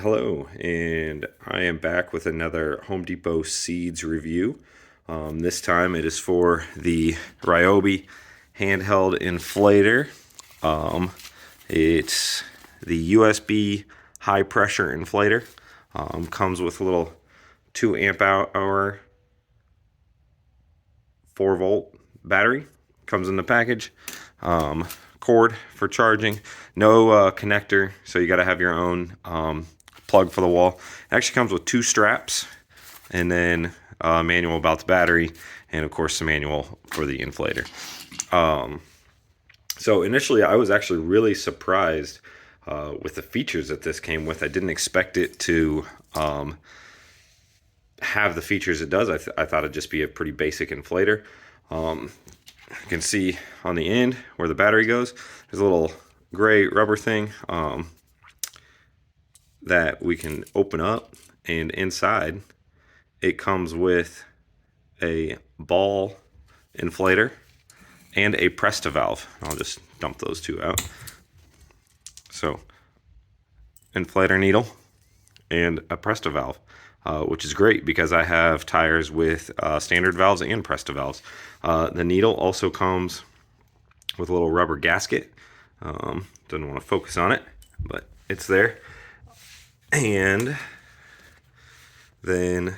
Hello, and I am back with another Home Depot Seeds review. This time it is for the Ryobi handheld inflator. It's the USB high pressure inflator. Comes with a little 2 amp hour 4-volt battery. Comes in the package. Cord for charging, no connector, so you got to have your own plug for the wall. It actually comes with 2 straps, and then a manual about the battery, and of course the manual for the inflator. So initially I was actually really surprised with the features that this came with. I didn't expect it to have the features it does. I thought it'd just be a pretty basic inflator. You can see on the end where the battery goes, there's a little gray rubber thing that we can open up, and inside it comes with a ball inflator and a Presta valve. I'll just dump those 2 out. So, inflator needle and a Presta valve. Which is great because I have tires with standard valves and Presta valves. The needle also comes with a little rubber gasket. Didn't want to focus on it, but it's there. And then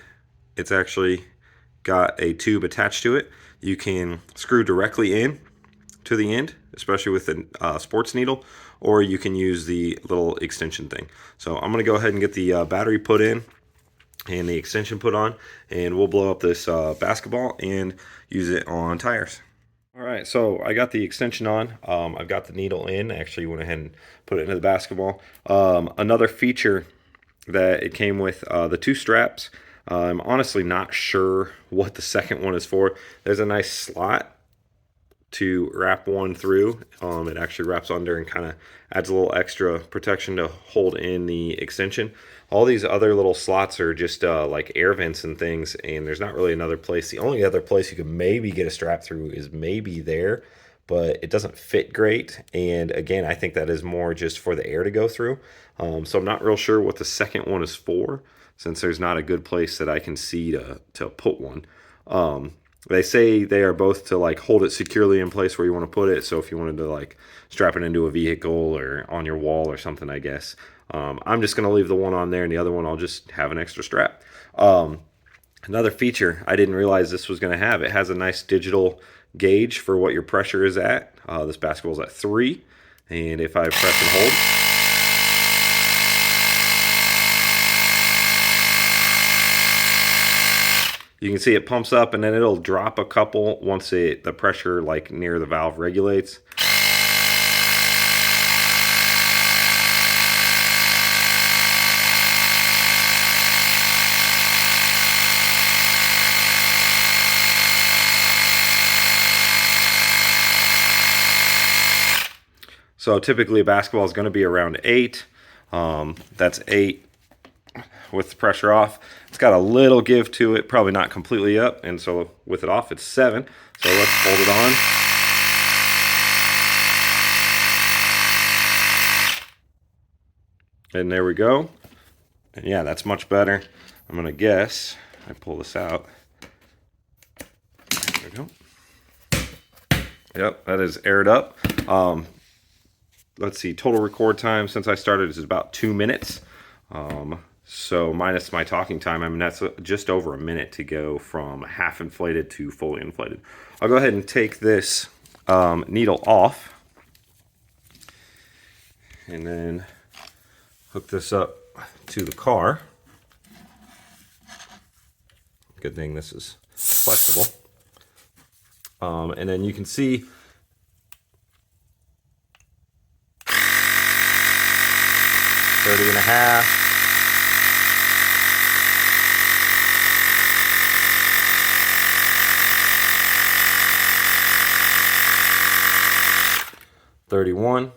it's actually got a tube attached to it. You can screw directly in to the end, especially with a sports needle, or you can use the little extension thing. So I'm going to go ahead and get the battery put in and the extension put on, and we'll blow up this basketball and use it on tires. All right, so I got the extension on. I've got the needle in. I actually went ahead and put it into the basketball. Another feature that it came with, the 2 straps. I'm honestly not sure what the second one is for. There's a nice slot to wrap one through. It actually wraps under and kind of adds a little extra protection to hold in the extension. All these other little slots are just like air vents and things, and there's not really another place. The only other place you could maybe get a strap through is maybe there, but it doesn't fit great. And again, I think that is more just for the air to go through. So I'm not real sure what the second one is for, since there's not a good place that I can see to put one. They say they are both to like hold it securely in place where you want to put it. So if you wanted to like strap it into a vehicle or on your wall or something, I guess. I'm just going to leave the one on there, and the other one I'll just have an extra strap. Another feature I didn't realize this was going to have, it has a nice digital gauge for what your pressure is at. This basketball's at 3, and if I press and hold, you can see it pumps up, and then it'll drop a couple once the pressure like near the valve regulates. So typically a basketball is going to be around 8. That's 8 with the pressure off. It's got a little give to it, probably not completely up, and so with it off it's 7. So let's hold it on. And there we go. And yeah, that's much better. I'm going to guess, I pull this out. There we go. Yep, that is aired up. Let's see, total record time since I started is about 2 minutes. So minus my talking time, I mean, that's just over a minute to go from half inflated to fully inflated. I'll go ahead and take this needle off and then hook this up to the car. Good thing this is flexible. And then you can see 30.5. $31,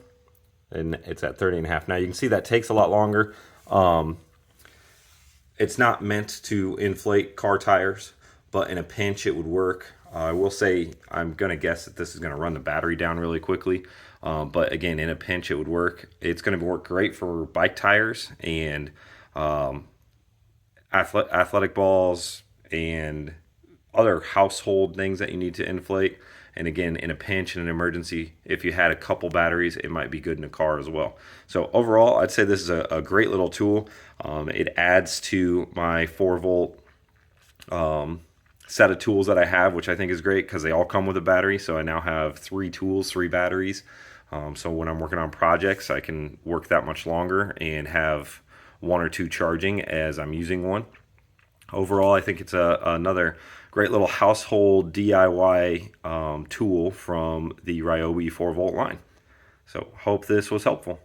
and it's at 30.5. Now you can see that takes a lot longer. It's not meant to inflate car tires, but in a pinch it would work. I will say, I'm gonna guess that this is gonna run the battery down really quickly. But again, in a pinch it would work. It's gonna work great for bike tires, and athletic balls, and other household things that you need to inflate. And again, in a pinch, in an emergency, if you had a couple batteries, it might be good in a car as well. So overall, I'd say this is a great little tool. It adds to my 4 volt set of tools that I have, which I think is great because they all come with a battery. So I now have 3 tools, 3 batteries. So when I'm working on projects, I can work that much longer and have 1 or 2 charging as I'm using one. Overall, I think it's another great little household DIY tool from the Ryobi 4 volt line. So hope this was helpful.